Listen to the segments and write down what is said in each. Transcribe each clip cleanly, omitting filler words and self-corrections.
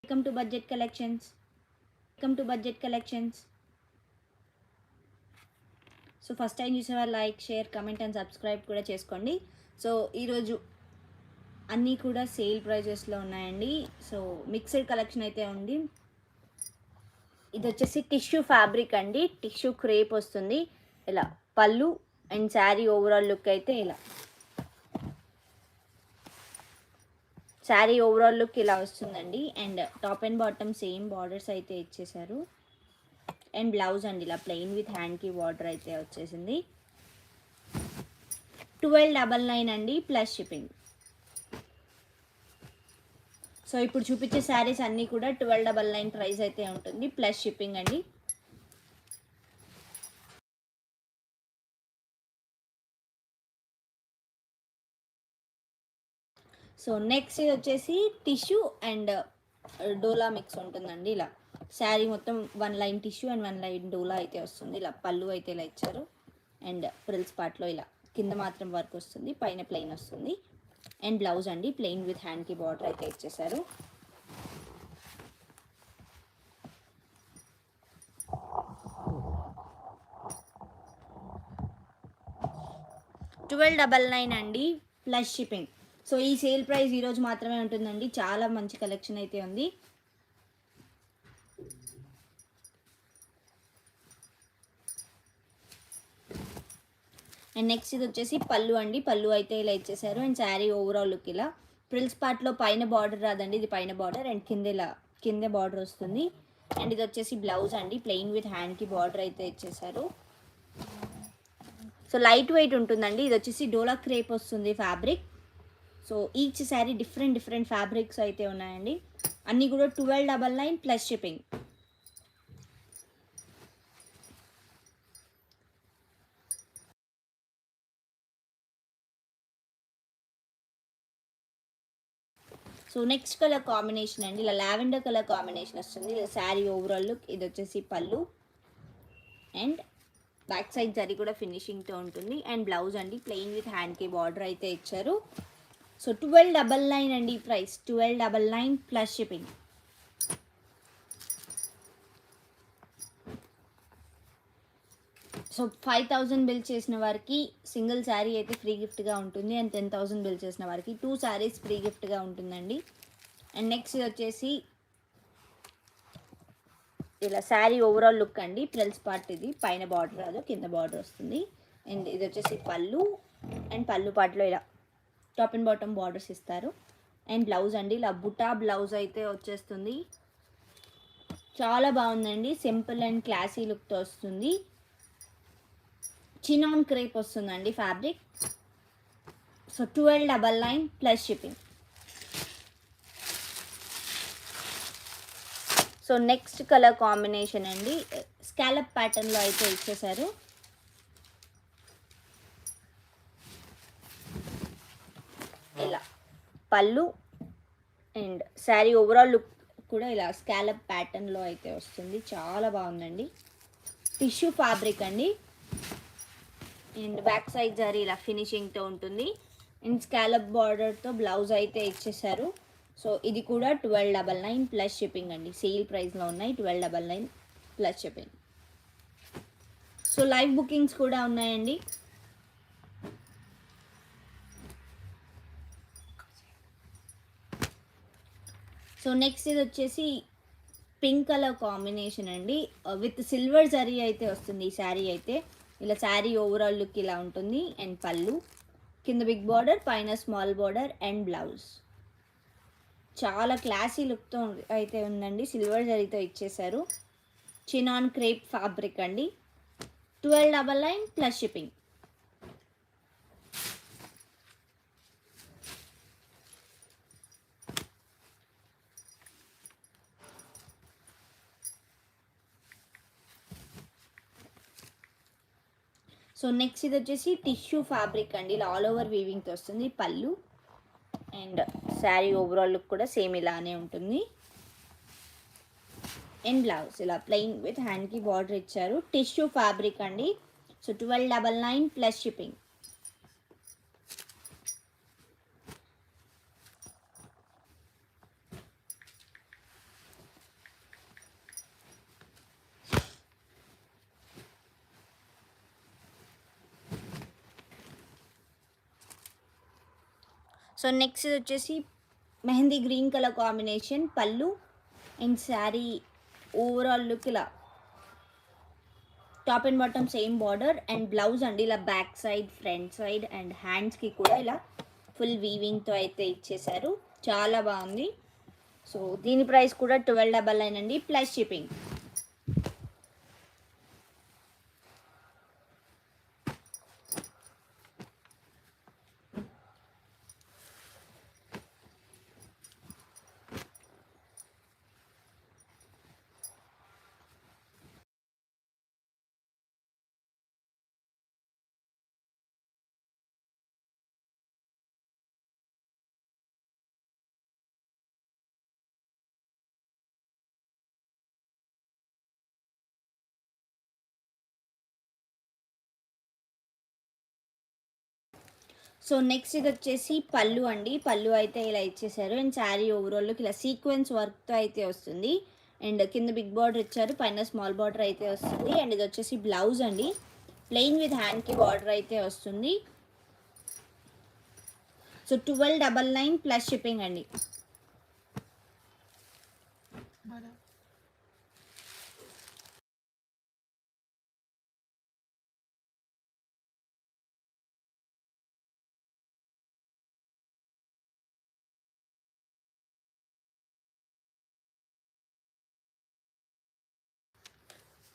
Welcome to Budget Collections. Welcome to Budget Collections. So first time చూసేవారు like share comment and subscribe కూడా చేసుకోండి. So ఈరోజు అన్నీ కూడా సేల్ ప్రైజెస్లో ఉన్నాయండి. సో మిక్స్డ్ కలెక్షన్ అయితే ఉంది. ఇది వచ్చేసి టిష్యూ ఫ్యాబ్రిక్ అండి, టిష్యూ క్రేప్ వస్తుంది. ఇలా పళ్ళు అండ్ శారీ ఓవరాల్ లుక్ అయితే ఇలా శారీ ఓవరాల్ లుక్ ఇలా వస్తుందండి. And top and bottom same borders అయితే ఇచ్చేసారు. అండ్ బ్లౌజ్ అండి ఇలా ప్లెయిన్ విత్ హ్యాండ్కి బార్డర్ అయితే వచ్చేసింది. 1299 అండి ప్లస్ షిప్పింగ్. సో ఇప్పుడు చూపించే శారీస్ అన్నీ కూడా 1299 ప్రైస్ అయితే ఉంటుంది ప్లస్ షిప్పింగ్ అండి. సో నెక్స్ట్ ఇది వచ్చేసి టిష్యూ అండ్ డోలా మిక్స్ ఉంటుందండి. ఇలా శారీ మొత్తం 1 లైన్ టిష్యూ అండ్ 1 లైన్ డోలా అయితే వస్తుంది. ఇలా పళ్ళు అయితే ఇలా ఇచ్చారు. అండ్ ఫ్రిల్స్ పార్ట్లో ఇలా కింద మాత్రం వర్క్ వస్తుంది, పైన ప్లెయిన్ వస్తుంది. అండ్ బ్లౌజ్ అండి ప్లెయిన్ విత్ హ్యాండ్కి బార్డర్ అయితే ఇచ్చేసారు. $1299 అండి ప్లస్ షిప్పింగ్. సో ఈ సేల్ ప్రైస్ ఈరోజు మాత్రమే ఉంటుందండి. చాలా మంచి కలెక్షన్ అయితే ఉంది. అండ్ నెక్స్ట్ ఇది వచ్చేసి పళ్ళు అండి, పళ్ళు అయితే ఇలా ఇచ్చేసారు. అండ్ శారీ ఓవరాల్ లుక్ ఇలా ఫ్రిల్స్ పార్ట్లో పైన బార్డర్ రాదండి, ఇది పైన బార్డర్ అండ్ కింద ఇలా కింద బార్డర్ వస్తుంది. అండ్ ఇది వచ్చేసి బ్లౌజ్ అండి ప్లెయిన్ విత్ హ్యాండ్కి బార్డర్ అయితే ఇచ్చేసారు. సో లైట్ వెయిట్ ఉంటుందండి. ఇది వచ్చేసి డోలా క్రేప్ వస్తుంది fabric. So each sari different fabrics అయితే ఉన్నాయండి. అన్నీ కూడా 1299 plus shipping. So next colour combination అండి, ఇలా లావెండర్ కలర్ కాంబినేషన్ వస్తుంది. ఇలా శారీ ఓవరాల్ లుక్. ఇది వచ్చేసి పళ్ళు అండ్ బ్యాక్ సైడ్ జరీ కూడా ఫినిషింగ్తో ఉంటుంది. అండ్ బ్లౌజ్ అండి ప్లెయిన్ విత్ హ్యాండ్కి బార్డర్ అయితే ఇచ్చారు. సో 1299 అండి price, 1299 plus shipping. So 5000 bill చేసిన వారికి సింగిల్ శారీ అయితే ఫ్రీ గిఫ్ట్గా ఉంటుంది. అండ్ 10,000 బిల్ చేసిన వారికి 2 శారీస్ ఫ్రీ గిఫ్ట్గా ఉంటుందండి. అండ్ నెక్స్ట్ వచ్చేసి ఇలా శారీ ఓవరాల్ లుక్ అండి, ప్రిల్స్ పార్ట్ ఇది పైన బార్డర్ రాదు, కింద బార్డర్ వస్తుంది. అండ్ ఇది వచ్చేసి పళ్ళు అండ్ పళ్ళు పార్ట్లో ఇలా టాప్ అండ్ బాటమ్ బార్డర్స్ ఇస్తారు. అండ్ బ్లౌజ్ అండి ఇలా బుటా బ్లౌజ్ అయితే వచ్చేస్తుంది. చాలా బాగుందండి, సింపుల్ అండ్ క్లాసీ లుక్తో వస్తుంది. చినాన్ క్రేప్ వస్తుందండి fabric. So 1299 plus shipping. So next colour combination అండి, స్కాలప్ ప్యాటర్న్లో అయితే ఇచ్చేసారు. ఇలా పళ్ళు అండ్ శారీ ఓవరాల్ లుక్ కూడా ఇలా స్కాలప్ ప్యాటర్న్లో అయితే వస్తుంది. చాలా బాగుందండి, టిష్యూ ఫ్యాబ్రిక్ అండి. అండ్ బ్యాక్ సైడ్ జరీ ఇలా ఫినిషింగ్తో ఉంటుంది. అండ్ స్కాలప్ బార్డర్తో బ్లౌజ్ అయితే ఇచ్చేసారు. సో ఇది కూడా 1299 ప్లస్ షిప్పింగ్ అండి. సేల్ ప్రైస్లో ఉన్నాయి 1299 plus shipping. So live bookings కూడా ఉన్నాయండి. సో నెక్స్ట్ ఇది వచ్చేసి పింక్ కలర్ కాంబినేషన్ అండి, విత్ సిల్వర్ జరీ అయితే వస్తుంది ఈ శారీ అయితే. ఇలా శారీ ఓవరాల్ లుక్ ఇలా ఉంటుంది. అండ్ పళ్ళు కింద బిగ్ బార్డర్, పైన స్మాల్ బార్డర్ అండ్ బ్లౌజ్. చాలా క్లాసీ లుక్తో అయితే ఉందండి, సిల్వర్ జరీతో ఇచ్చేసారు. చినాన్ క్రేప్ ఫ్యాబ్రిక్ అండి, 1299 ప్లస్ షిప్పింగ్. సో నెక్స్ట్ ఇది వచ్చేసి టిష్యూ ఫ్యాబ్రిక్ అండి, ఇలా ఆల్ ఓవర్ వీవింగ్తో వస్తుంది. పళ్ళు అండ్ శారీ ఓవరాల్ లుక్ కూడా సేమ్ ఇలానే ఉంటుంది. అండ్ బ్లౌజ్ ఇలా ప్లెయిన్ విత్ హ్యాండ్కి బార్డర్ ఇచ్చారు. టిష్యూ ఫ్యాబ్రిక్ అండి. So 1299 plus shipping. So next ఇది వచ్చేసి మెహందీ గ్రీన్ కలర్ కాంబినేషన్ పళ్ళు అండ్ శారీ ఓవరాల్ లుక్ ఇలా top and bottom same border and blouse అండి ఇలా back side front side and హ్యాండ్స్కి కూడా ఇలా ఫుల్ వీవింగ్తో అయితే ఇచ్చేసారు. చాలా బాగుంది. సో దీని ప్రైస్ కూడా 1299 అండి ప్లస్ షిప్పింగ్. సో నెక్స్ట్ ఇది వచ్చేసి పళ్ళు అండి. పళ్ళు అయితే ఇలా ఇచ్చేసారు అండ్ శారీ ఓవరాల్కి ఇలా సీక్వెన్స్ వర్క్తో అయితే వస్తుంది అండ్ కింద బిగ్ బార్డర్ ఇచ్చారు, పైన స్మాల్ బార్డర్ అయితే వస్తుంది. అండ్ ఇది వచ్చేసి బ్లౌజ్ అండి, ప్లెయిన్ విత్ హ్యాండ్కి బార్డర్ అయితే వస్తుంది. సో 1299 ప్లస్ షిప్పింగ్ అండి.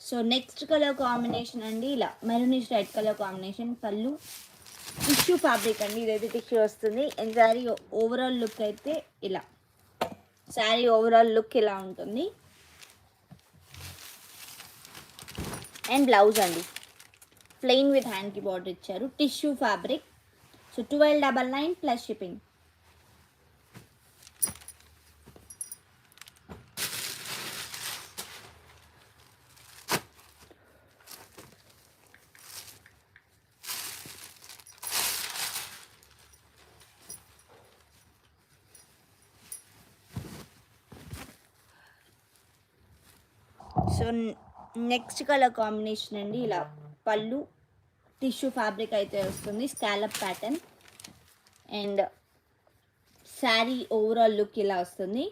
సో నెక్స్ట్ కలర్ కాంబినేషన్ అండి ఇలా మెరూనిష్ రెడ్ కలర్ కాంబినేషన్ పళ్ళు టిష్యూ ఫ్యాబ్రిక్ అండి, ఇదైతే టిష్యూ వస్తుంది అండ్ శారీ ఓవరాల్ లుక్ అయితే ఇలా శారీ ఓవరాల్ లుక్ ఇలా ఉంటుంది అండ్ బ్లౌజ్ అండి ప్లెయిన్ విత్ హ్యాండ్కి బార్డర్ ఇచ్చారు tissue fabric. So 1299 plus shipping. So next colour combination అండి ఇలా పళ్ళు టిష్యూ ఫ్యాబ్రిక్ అయితే వస్తుంది scallop pattern and sari overall look ఇలా వస్తుంది.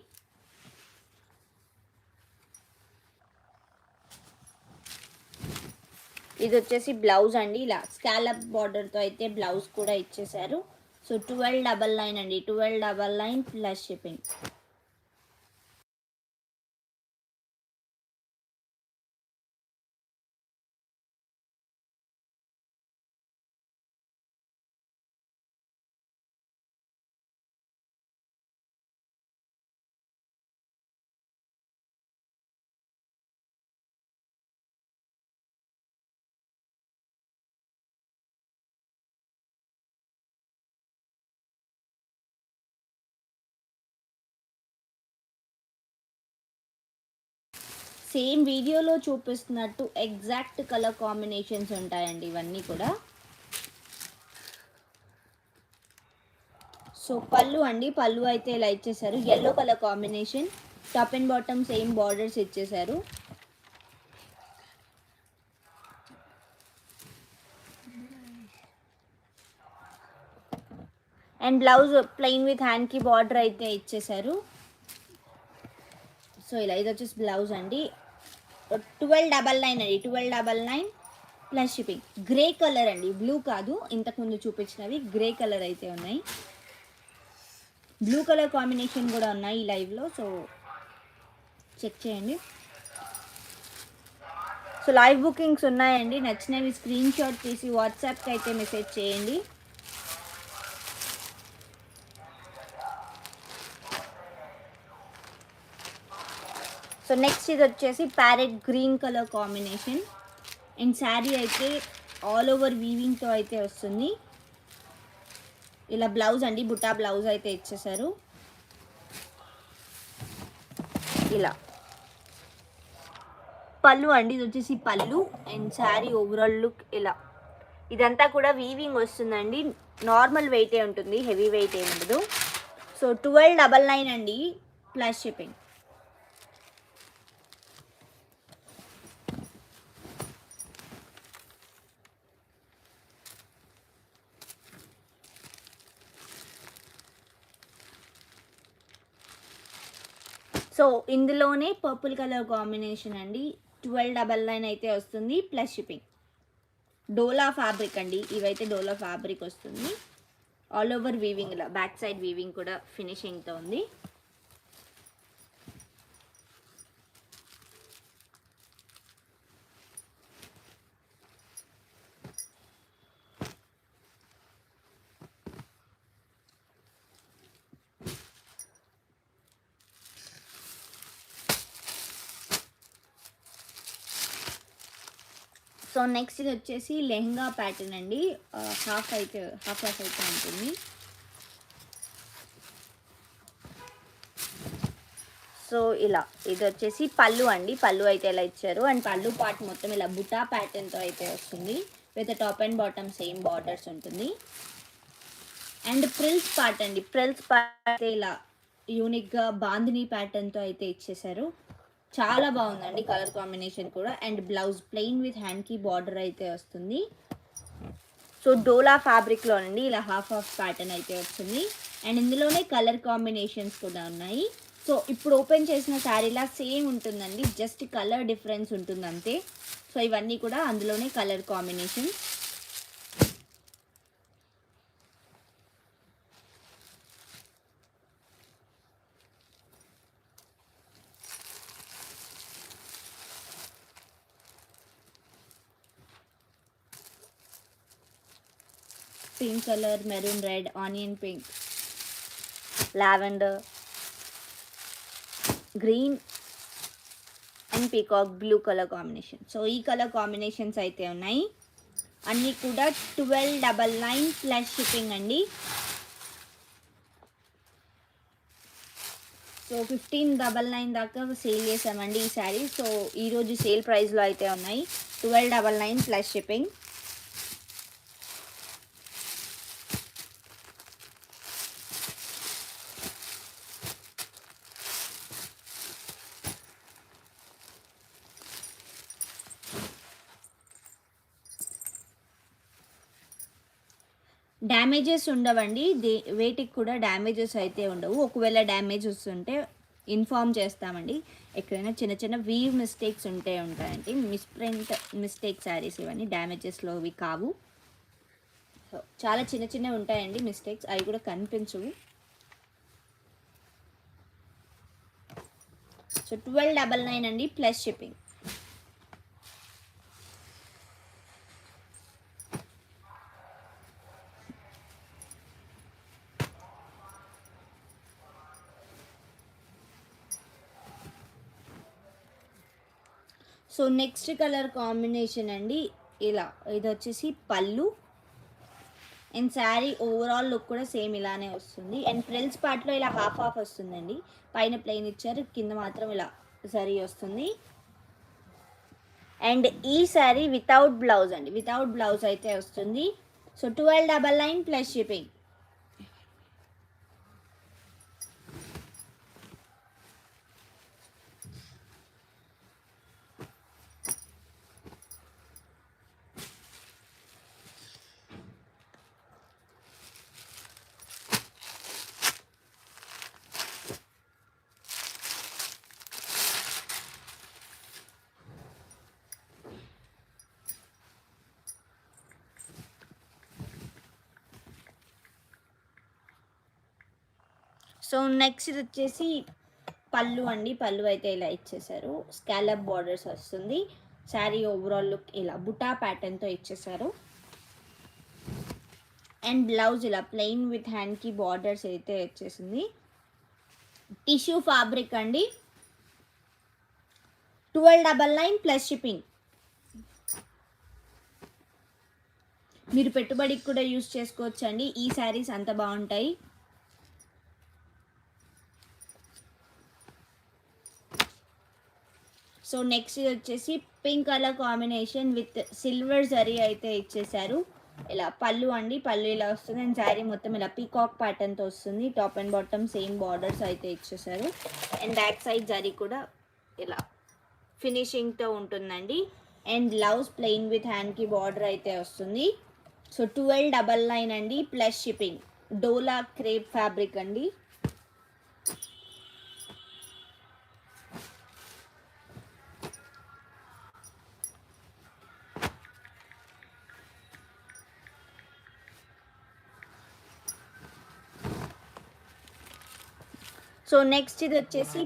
ఇది వచ్చేసి బ్లౌజ్ అండి ఇలా స్కాలప్ బార్డర్తో అయితే బ్లౌజ్ కూడా ఇచ్చేసారు. సో 1299 అండి 1299 ప్లస్ షిప్పింగ్. సేమ్ వీడియోలో చూపిస్తున్నట్టు ఎగ్జాక్ట్ కలర్ కాంబినేషన్స్ ఉంటాయండి ఇవన్నీ కూడా. సో పళ్ళు అండి, పళ్ళు అయితే ఇలా ఇచ్చేసారు yellow colour combination top and bottom same borders ఇచ్చేసారు. అండ్ బ్లౌజ్ ప్లెయిన్ విత్ హ్యాండ్కి బార్డర్ అయితే ఇచ్చేసారు. సో ఇలా ఇది వచ్చేసి బ్లౌజ్ అండి 1299 అండి 1299 ప్లస్ షిప్పింగ్. గ్రే కలర్ అండి, బ్లూ కాదు, ఇంతకుముందు చూపించినవి గ్రే కలర్ అయితే ఉన్నాయి. బ్లూ కలర్ కాంబినేషన్ కూడా ఉన్నాయి ఈ లైవ్లో, సో చెక్ చేయండి. సో లైవ్ బుకింగ్స్ ఉన్నాయండి, నచ్చినవి స్క్రీన్ షాట్ తీసి వాట్సాప్కి అయితే మెసేజ్ చేయండి. సో నెక్స్ట్ ఇది వచ్చేసి parrot green colour combination and sari అయితే ఆల్ ఓవర్ వీవింగ్తో అయితే వస్తుంది. ఇలా బ్లౌజ్ అండి బుట్టా బ్లౌజ్ అయితే ఇచ్చేసారు. ఇలా పళ్ళు అండి, ఇది వచ్చేసి పళ్ళు అండ్ శారీ ఓవరాల్ లుక్ ఇలా. ఇదంతా కూడా వీవింగ్ వస్తుందండి, నార్మల్ వెయిటే ఉంటుంది, హెవీ వెయిట్ ఏమి ఉండదు. సో 1299 అండి ప్లస్ షిప్పింగ్. సో ఇందులోనే పర్పుల్ కలర్ కాంబినేషన్ అండి. 1299 అయితే వస్తుంది ప్లస్ షిప్పింగ్. డోలా ఫ్యాబ్రిక్ అండి, ఇవైతే డోలా ఫ్యాబ్రిక్ వస్తుంది. ఆల్ ఓవర్ వీవింగ్, ఇలా బ్యాక్ సైడ్ వీవింగ్ కూడా ఫినిషింగ్తో ఉంది. సో నెక్స్ట్ ఇది వచ్చేసి లెహంగా ప్యాటర్న్ అండి. హాఫ్ అయితే ఉంటుంది. సో ఇలా ఇది వచ్చేసి పళ్ళు అండి. పళ్ళు అయితే ఇలా ఇచ్చారు. అండ్ పళ్ళు పార్ట్ మొత్తం ఇలా బుటా ప్యాటర్న్తో అయితే వస్తుంది. With top and bottom same borders ఉంటుంది. అండ్ ప్రిల్స్ పార్ట్ అండి. ప్రిల్స్ పార్ట్ ఇలా యూనిక్గా బాందిని ప్యాటర్న్తో అయితే ఇచ్చేసారు. చాలా బాగుందండి కలర్ కాంబినేషన్ కూడా. అండ్ బ్లౌజ్ ప్లెయిన్ విత్ హ్యాండ్కి బార్డర్ అయితే వస్తుంది. సో డోలా ఫ్యాబ్రిక్లో అండి ఇలా హాఫ్ ప్యాటర్న్ అయితే వస్తుంది. అండ్ ఇందులోనే కలర్ కాంబినేషన్స్ కూడా ఉన్నాయి. సో ఇప్పుడు ఓపెన్ చేసిన శారీలా సేమ్ ఉంటుందండి, జస్ట్ కలర్ డిఫరెన్స్ ఉంటుంది అంతే. సో ఇవన్నీ కూడా అందులోనే colour combination. Pink colour, maroon red, onion pink, lavender, green and peacock blue colour combination. So ఈ కలర్ కాంబినేషన్స్ అయితే ఉన్నాయి. అన్నీ కూడా 1299 ప్లస్ షిప్పింగ్ అండి. సో 1599 దాకా సేల్ చేసామండి ఈ శారీ. సో ఈరోజు సేల్ ప్రైస్లో అయితే ఉన్నాయి. 1299 ప్లస్ షిప్పింగ్. డ్యామేజెస్ ఉండవండి, వేటికి కూడా డ్యామేజెస్ అయితే ఉండవు. ఒకవేళ డ్యామేజ్ వస్తుంటే ఇన్ఫామ్ చేస్తామండి. ఎక్కడైనా చిన్న చిన్న వీవ్ మిస్టేక్స్ ఉంటాయండి. మిస్ప్రింట్ మిస్టేక్ శారీస్ ఇవన్నీ డ్యామేజెస్లో ఇవి కావు. సో చాలా చిన్న చిన్నవి ఉంటాయండి మిస్టేక్స్, అవి కూడా కనిపించవు. సో 1299 అండి plus shipping. So next colour combination అండి ఇలా, ఇది వచ్చేసి పళ్ళు. అండ్ శారీ ఓవరాల్ లుక్ కూడా సేమ్ ఇలానే వస్తుంది. అండ్ ఫ్రిల్స్ పార్ట్లో ఇలా హాఫ్ వస్తుందండి. పైన ప్లెయిన్ ఇచ్చారు, కింద మాత్రం ఇలా సరీ వస్తుంది. అండ్ ఈ శారీ వితౌట్ బ్లౌజ్ అండి, వితౌట్ బ్లౌజ్ అయితే వస్తుంది. So 1299 plus shipping. So next ఇది వచ్చేసి పళ్ళు అండి. పళ్ళు అయితే ఇలా ఇచ్చేసారు, స్కాలప్ బార్డర్స్ వస్తుంది. శారీ ఓవరాల్ లుక్ ఇలా బుటా ప్యాటర్న్తో ఇచ్చేసారు. అండ్ బ్లౌజ్ ఇలా ప్లెయిన్ విత్ హ్యాండ్కి బార్డర్స్ అయితే వచ్చేసింది. టిష్యూ ఫ్యాబ్రిక్ అండి. 1299 ప్లస్ షిప్పింగ్. మీరు పెట్టుబడికి కూడా యూజ్ చేసుకోవచ్చు అండి. ఈ శారీస్ అంత బాగుంటాయి. సో నెక్స్ట్ వచ్చేసి pink colour combination with silver zari అయితే ఇచ్చేసారు. ఇలా పళ్ళు అండి, పళ్ళు ఇలా వస్తుంది. అండ్ శారీ మొత్తం ఇలా పీకాక్ ప్యాటర్న్తో వస్తుంది. Top and bottom same borders అయితే ఇచ్చేసారు. అండ్ బ్యాక్ సైడ్ జరీ కూడా ఇలా ఫినిషింగ్తో ఉంటుందండి. అండ్ బ్లౌజ్ ప్లెయిన్ విత్ హ్యాండ్కి బార్డర్ అయితే వస్తుంది. సో 1299 అండి ప్లస్ షిప్పింగ్. డోలా క్రేప్ ఫ్యాబ్రిక్ అండి. సో నెక్స్ట్ ఇది వచ్చేసి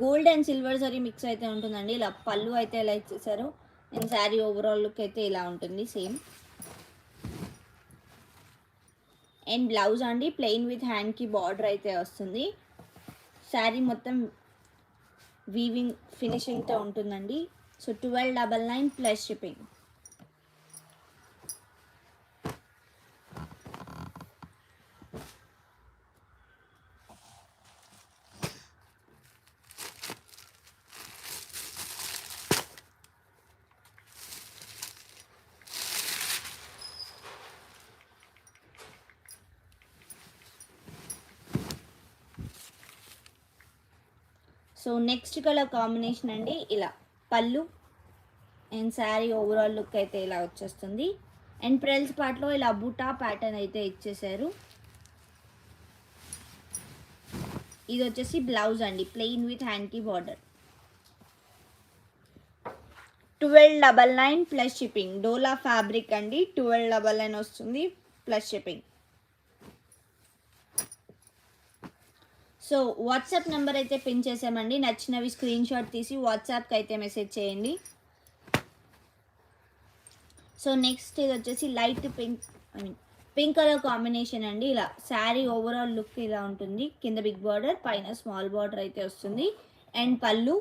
gold and silver zari mix అయితే ఉంటుందండి. ఇలా పళ్ళు అయితే ఇలా ఇచ్చేసారు. అండ్ శారీ ఓవరాల్ లుక్ అయితే ఇలా ఉంటుంది సేమ్. అండ్ బ్లౌజ్ అండి ప్లెయిన్ విత్ హ్యాండ్కి బార్డర్ అయితే వస్తుంది. శారీ మొత్తం వీవింగ్ ఫినిషింగ్తో ఉంటుందండి. So 1299 plus shipping. So next colour combination అండి ఇలా పళ్ళు అండ్ శారీ ఓవరాల్ లుక్ అయితే ఇలా వచ్చేస్తుంది. అండ్ ప్రిల్స్ పార్ట్లో ఇలా బూటా ప్యాటర్న్ అయితే ఇచ్చేసారు. ఇది వచ్చేసి బ్లౌజ్ అండి ప్లెయిన్ విత్ హ్యాండ్కి border. 1299 plus shipping. Dola fabric అండి 1299 వస్తుంది plus shipping. So WhatsApp number అయితే పిన్ చేసామండి. నచ్చినవి స్క్రీన్ షాట్ తీసి వాట్సాప్కి అయితే మెసేజ్ చేయండి. సో నెక్స్ట్ ఇది వచ్చేసి లైట్ పింక్ కలర్ కాంబినేషన్ అండి. ఇలా శారీ ఓవరాల్ లుక్ ఇలా ఉంటుంది. కింద బిగ్ బార్డర్, పైన స్మాల్ బార్డర్ అయితే వస్తుంది. అండ్ పళ్ళు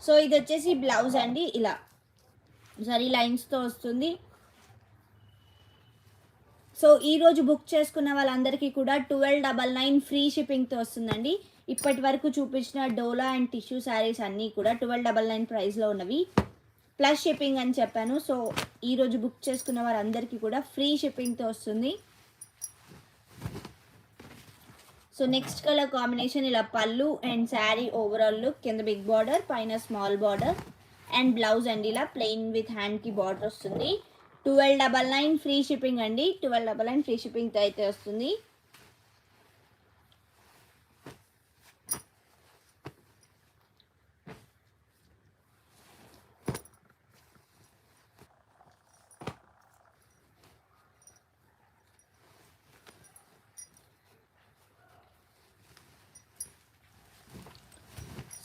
సో ఇది వచ్చేసి బ్లౌజ్ అండి ఇలా జరీ లైన్స్తో వస్తుంది. సో ఈరోజు బుక్ చేసుకున్న వాళ్ళందరికీ కూడా 1299 ఫ్రీ షిప్పింగ్తో వస్తుందండి. ఇప్పటి వరకు చూపించిన డోలా అండ్ టిష్యూ శారీస్ అన్నీ కూడా 1299 ప్రైస్లో ఉన్నవి ప్లస్ షిప్పింగ్ అని చెప్పాను. సో ఈరోజు బుక్ చేసుకున్న వారందరికీ కూడా ఫ్రీ షిప్పింగ్తో వస్తుంది. సో నెక్స్ట్ కలర్ కాంబినేషన్ ఇలా పళ్ళు అండ్ శారీ ఓవరాల్ లుక్, కింద బిగ్ బార్డర్, పైన స్మాల్ బార్డర్ అండ్ బ్లౌజ్ అండి ఇలా ప్లెయిన్ విత్ హ్యాండ్కి బార్డర్ వస్తుంది. 1299 ఫ్రీ షిప్పింగ్ అండి. 1299 ఫ్రీ షిప్పింగ్తో అయితే వస్తుంది.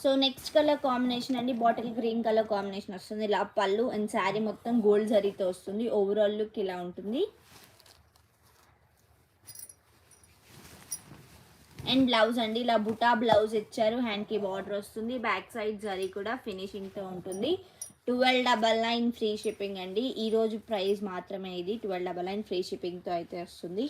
సో నెక్స్ట్ కలర్ కాంబినేషన్ అండి బాటిల్ గ్రీన్ కలర్ కాంబినేషన్ వస్తుంది. ఇలా పళ్ళు అండ్ శారీ మొత్తం గోల్డ్ జరీతో వస్తుంది. ఓవరాల్ లుక్ ఇలా ఉంటుంది. అండ్ బ్లౌజ్ అండి ఇలా బుటా బ్లౌజ్ ఇచ్చారు. హ్యాండ్కి బార్డర్ వస్తుంది. బ్యాక్ సైడ్ జరీ కూడా ఫినిషింగ్తో ఉంటుంది. 1299 ఫ్రీ షిప్పింగ్ అండి. ఈరోజు ప్రైస్ మాత్రమే ఇది. 1299 ఫ్రీ షిప్పింగ్తో అయితే వస్తుంది.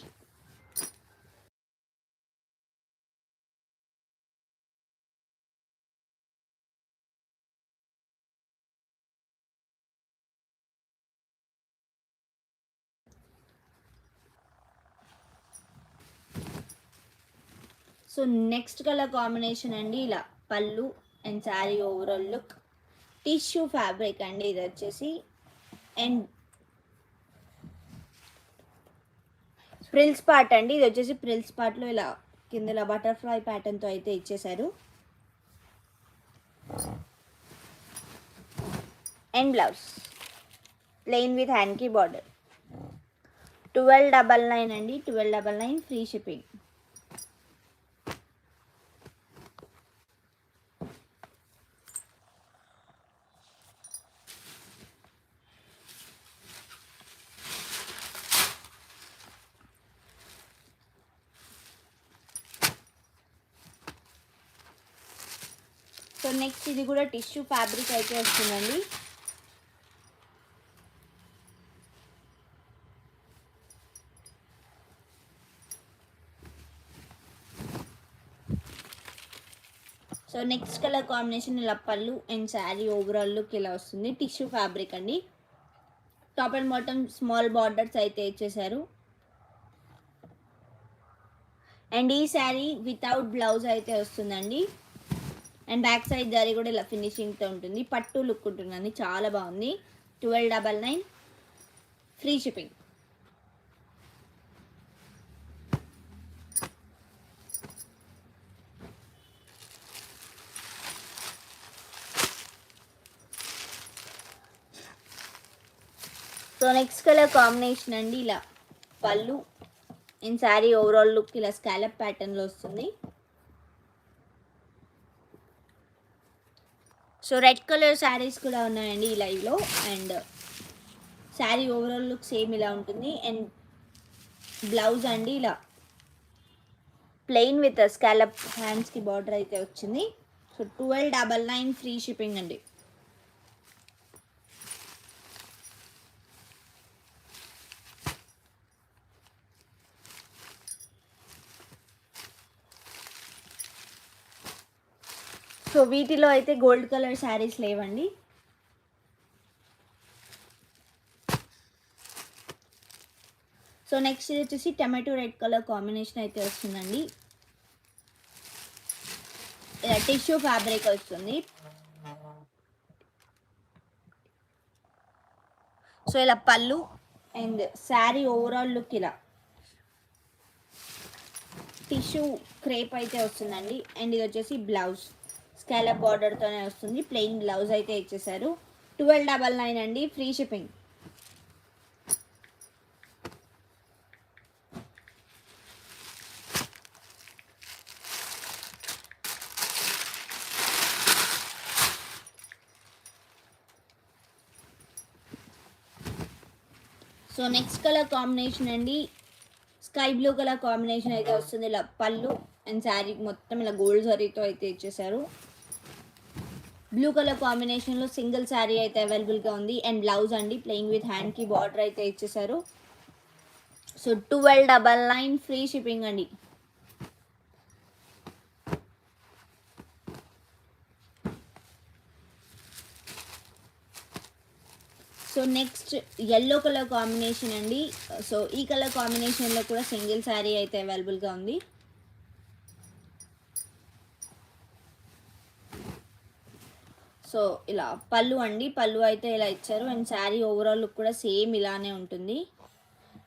సో నెక్స్ట్ కలర్ కాంబినేషన్ అండి ఇలా పళ్ళు and sari overall look tissue fabric అండి ఇది వచ్చేసి. అండ్ ప్రిల్స్ పార్ట్ అండి ఇది వచ్చేసి ప్రిల్స్ పార్ట్లో ఇలా కింద ఇలా బటర్ఫ్లై ప్యాటర్న్తో అయితే ఇచ్చేసారు. అండ్ బ్లౌజ్ ప్లెయిన్ విత్ హ్యాండ్కి బార్డర్. 1299 అండి. 1299 ఫ్రీ షిప్పింగ్. సో నెక్స్ట్ ఇది కూడా టిష్యూ ఫ్యాబ్రిక్ అయితే వస్తుందండి. సో నెక్స్ట్ కలర్ కాంబినేషన్ ఇలా పళ్ళు అండ్ శారీ ఓవరాల్ లుక్ ఇలా వస్తుంది. టిష్యూ ఫ్యాబ్రిక్ అండి. Top and bottom small borders అయితే ఇచ్చేసారు. అండ్ ఈ శారీ వితౌట్ బ్లౌజ్ అయితే వస్తుందండి. అండ్ బ్యాక్ సైడ్ జరీ కూడా ఇలా ఫినిషింగ్తో ఉంటుంది. పట్టు లుక్ ఉంటుందండి, చాలా బాగుంది. 1299 free shipping. So next colour combination అండి, ఇలా పళ్ళు అండ్ శారీ ఓవరాల్ లుక్ ఇలా స్కాలప్ ప్యాటర్న్లో వస్తుంది. సో రెడ్ కలర్ శారీస్ కూడా ఉన్నాయండి ఈ లైవ్లో. And sari overall look same ఇలా ఉంటుంది. అండ్ బ్లౌజ్ అండి ఇలా ప్లెయిన్ విత్ స్కాలప్ హ్యాండ్స్కి బార్డర్ అయితే వచ్చింది. సో 1299 ఫ్రీ షిప్పింగ్ అండి. సో వీటిలో అయితే గోల్డ్ కలర్ శారీస్ లేవండి. సో నెక్స్ట్ ఇది వచ్చేసి టమాటో రెడ్ కలర్ కాంబినేషన్ అయితే వస్తుందండి. టిష్యూ ఫ్యాబ్రిక్ వస్తుంది. సో ఇలా పళ్ళు అండ్ శారీ ఓవరాల్ లుక్ ఇలా టిష్యూ క్రేప్ అయితే వస్తుందండి. అండ్ ఇది వచ్చేసి బ్లౌజ్ స్కాలప్ బార్డర్తోనే వస్తుంది. ప్లెయిన్ బ్లౌజ్ అయితే ఇచ్చేసారు. 1299 అండి, free shipping. So next colour combination అండి, స్కై బ్లూ కలర్ కాంబినేషన్ అయితే వస్తుంది. ఇలా పళ్ళు అండ్ శారీ మొత్తం ఇలా గోల్డ్ జరీతో అయితే ఇచ్చేసారు. బ్లూ కలర్ కాంబినేషన్లో సింగిల్ శారీ అయితే అవైలబుల్గా ఉంది. అండ్ బ్లౌజ్ అండి ప్లెయింగ్ విత్ హ్యాండ్కి బార్డర్ అయితే ఇచ్చేసారు. సో 1299 ఫ్రీ షిప్పింగ్ అండి. So next yellow colour combination అండి. సో ఈ కలర్ కాంబినేషన్లో కూడా సింగిల్ శారీ అయితే అవైలబుల్గా ఉంది. సో ఇలా పళ్ళు అండి, పళ్ళు అయితే ఇలా ఇచ్చారు. అండ్ శారీ ఓవరాల్ లుక్ కూడా సేమ్ ఇలానే ఉంటుంది.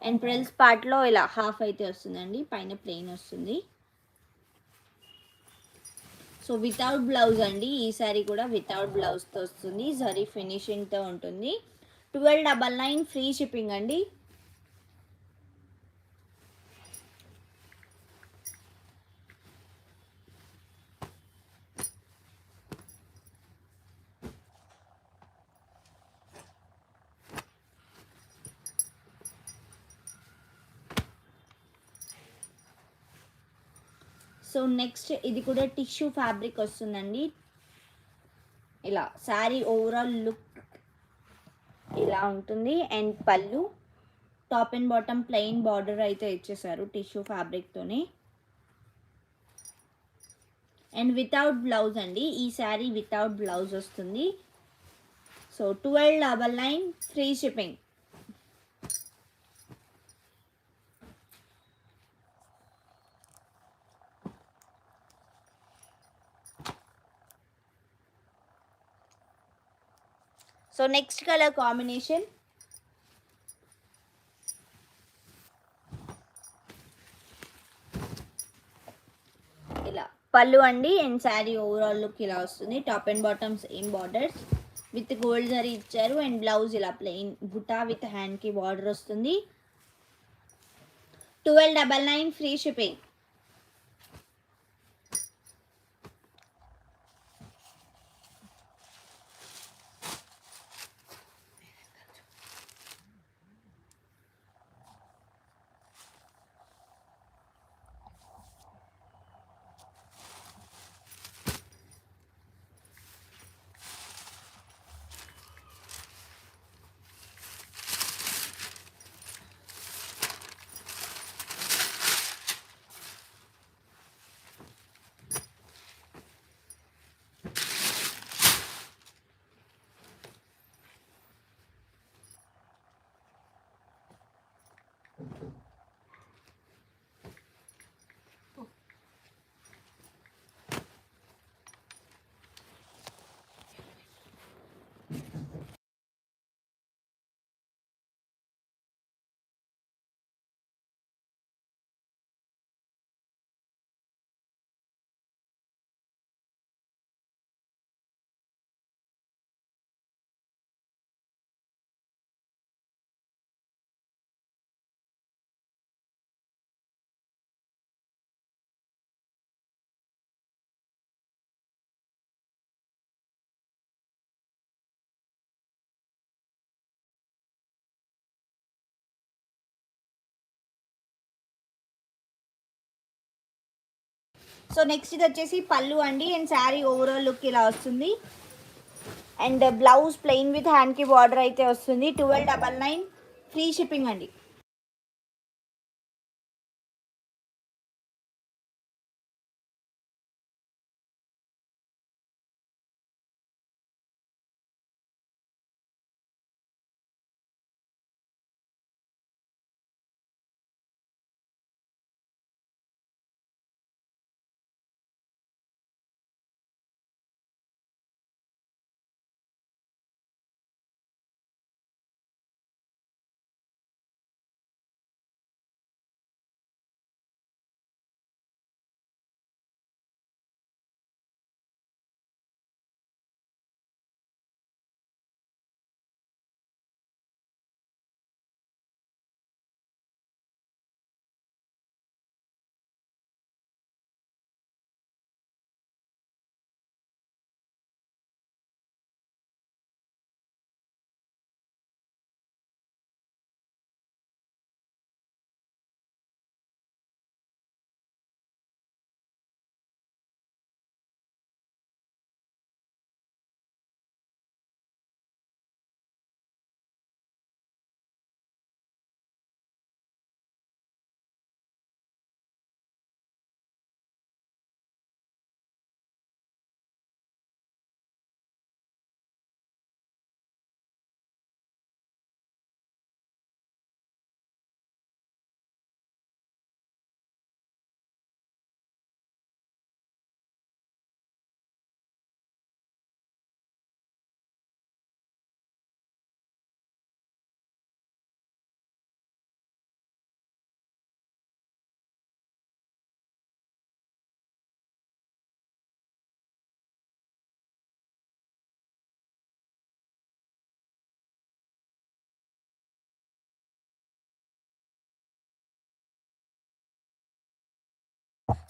అండ్ ప్రిల్స్ పార్ట్లో ఇలా హాఫ్ అయితే వస్తుందండి, పైన ప్లెయిన్ వస్తుంది. సో వితౌట్ బ్లౌజ్ అండి, ఈ శారీ కూడా వితౌట్ బ్లౌజ్తో వస్తుంది. జరీ ఫినిషింగ్తో ఉంటుంది. 1299 ఫ్రీ షిప్పింగ్ అండి. సో నెక్స్ట్ ఇది కూడా టిష్యూ ఫ్యాబ్రిక్ వస్తుందండి. ఇలా శారీ ఓవరాల్ లుక్ ఇలా ఉంటుంది. అండ్ పళ్ళు top and bottom plain border అయితే ఇచ్చేసారు టిష్యూ ఫ్యాబ్రిక్తోనే. అండ్ వితౌట్ బ్లౌజ్ అండి, ఈ శారీ వితౌట్ బ్లౌజ్ వస్తుంది. So 1299 free shipping. So next colour combination ఇలా పళ్ళు అండి. అండ్ శారీ ఓవరాల్ లుక్ ఇలా వస్తుంది. Top and bottom same borders with gold zari ఇచ్చారు. అండ్ బ్లౌజ్ ఇలా ప్లెయిన్ బుటా విత్ హ్యాండ్కి బార్డర్ వస్తుంది. 1299 ఫ్రీ షిప్పింగ్. సో నెక్స్ట్ ఇది వచ్చేసి పళ్ళు అండి అండ్ శారీ ఓవరాల్ లుక్ ఇలా వస్తుంది. అండ్ బ్లౌజ్ ప్లెయిన్ విత్ హ్యాండ్కి బార్డర్ అయితే వస్తుంది. 1299 ఫ్రీ షిప్పింగ్ అండి.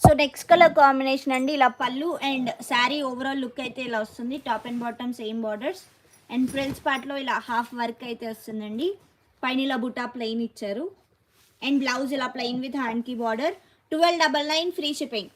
సో నెక్స్ట్ కలర్ కాంబినేషన్ అండి ఇలా పళ్ళు అండ్ శారీ ఓవరాల్ లుక్ అయితే ఇలా వస్తుంది. Top and bottom same borders and frills పార్ట్లో ఇలా హాఫ్ వర్క్ అయితే వస్తుందండి. పైన ఇలా బుటా ప్లెయిన్ ఇచ్చారు అండ్ బ్లౌజ్ ఇలా ప్లెయిన్ విత్ హ్యాండ్కి border. 1299 free shipping.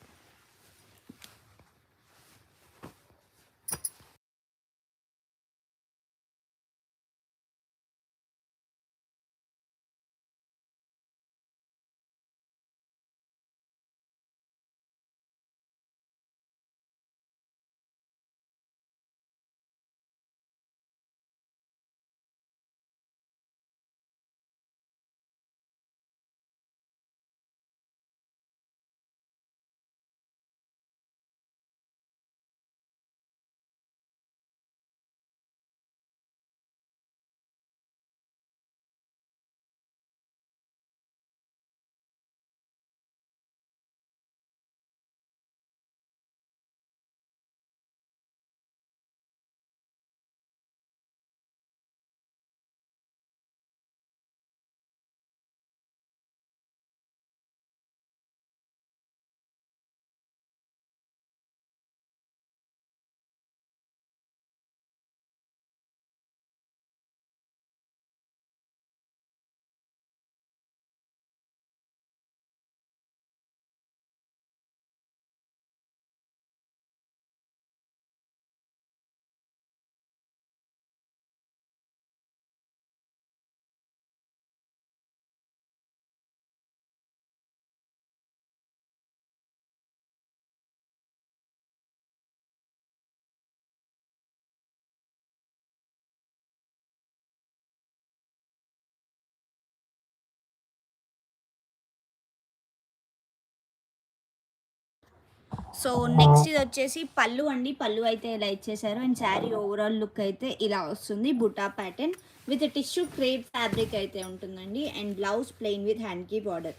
So next ఇది వచ్చేసి పళ్ళు అండి. పళ్ళు అయితే ఇలా ఇచ్చేసారు అండ్ శారీ ఓవరాల్ లుక్ అయితే ఇలా వస్తుంది. బుటా pattern with tissue crepe fabric అయితే ఉంటుందండి అండ్ బ్లౌజ్ ప్లెయిన్ విత్ హ్యాండ్కి border.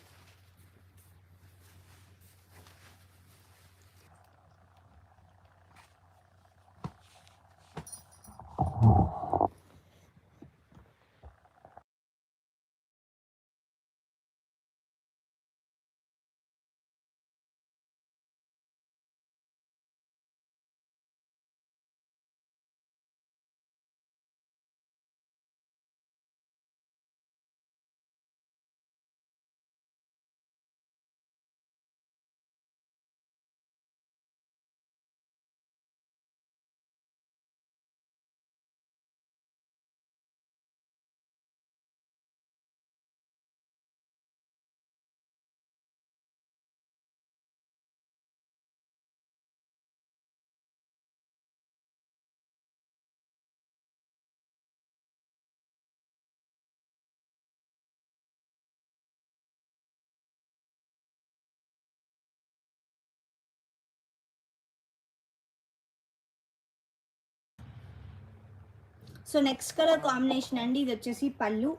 So next colour combination అండి, ఇది వచ్చేసి పళ్ళు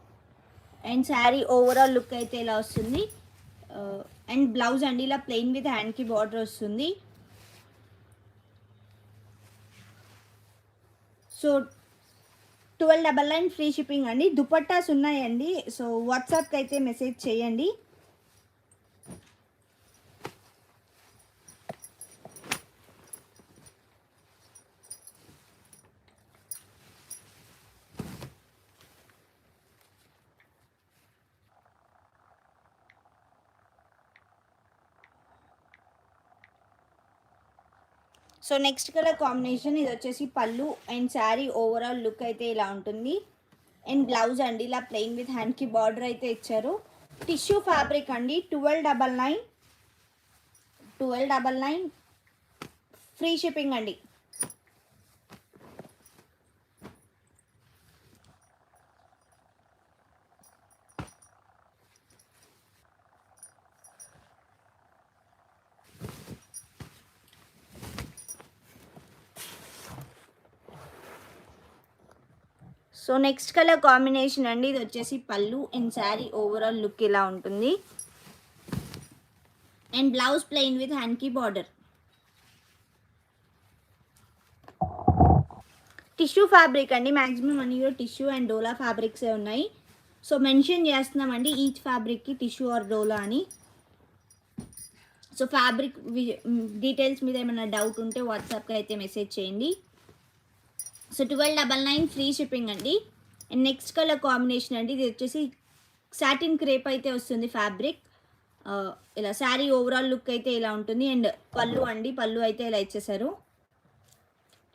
అండ్ శారీ ఓవరాల్ లుక్ అయితే ఇలా వస్తుంది. అండ్ బ్లౌజ్ అండి ఇలా ప్లెయిన్ విత్ హ్యాండ్కి బార్డర్ వస్తుంది. సో 1299 ఫ్రీ షిప్పింగ్ అండి. దుపట్టాస్ ఉన్నాయండి, సో వాట్సాప్కి అయితే మెసేజ్ చేయండి. సో నెక్స్ట్ కలర్ కాంబినేషన్, ఇది వచ్చేసి పళ్ళు అండ్ శారీ ఓవరాల్ లుక్ అయితే ఇలా ఉంటుంది. అండ్ బ్లౌజ్ అండి ఇలా ప్లెయిన్ విత్ హ్యాండ్కి బార్డర్ అయితే ఇచ్చారు. టిష్యూ ఫ్యాబ్రిక్ అండి. 1299 ఫ్రీ షిప్పింగ్ అండి. సో నెక్స్ట్ కలర్ కాంబినేషన్ అండి, ఇది వచ్చేసి పళ్ళు అండ్ శారీ ఓవరాల్ లుక్ ఇలా ఉంటుంది. అండ్ బ్లౌజ్ ప్లెయిన్ విత్ హ్యాండ్కి బార్డర్. టిష్యూ ఫ్యాబ్రిక్ అండి, మ్యాక్సిమం అన్ని కూడా టిష్యూ అండ్ డోలా ఫ్యాబ్రిక్సే ఉన్నాయి. సో మెన్షన్ చేస్తున్నామండి ఈచ్ ఫ్యాబ్రిక్కి టిష్యూ ఆర్ డోలా అని. సో ఫ్యాబ్రిక్ డీటెయిల్స్ మీద ఏమైనా డౌట్ ఉంటే వాట్సాప్కి అయితే మెసేజ్ చేయండి. సో 1299 ఫ్రీ షిప్పింగ్ అండి. అండ్ నెక్స్ట్ కలర్ కాంబినేషన్ అండి, ఇది వచ్చేసి సాటిన్ క్రేప్ అయితే వస్తుంది ఫ్యాబ్రిక్. ఇలా శారీ ఓవరాల్ లుక్ అయితే ఇలా ఉంటుంది. అండ్ పళ్ళు అండి, పళ్ళు అయితే ఇలా ఇచ్చేసారు.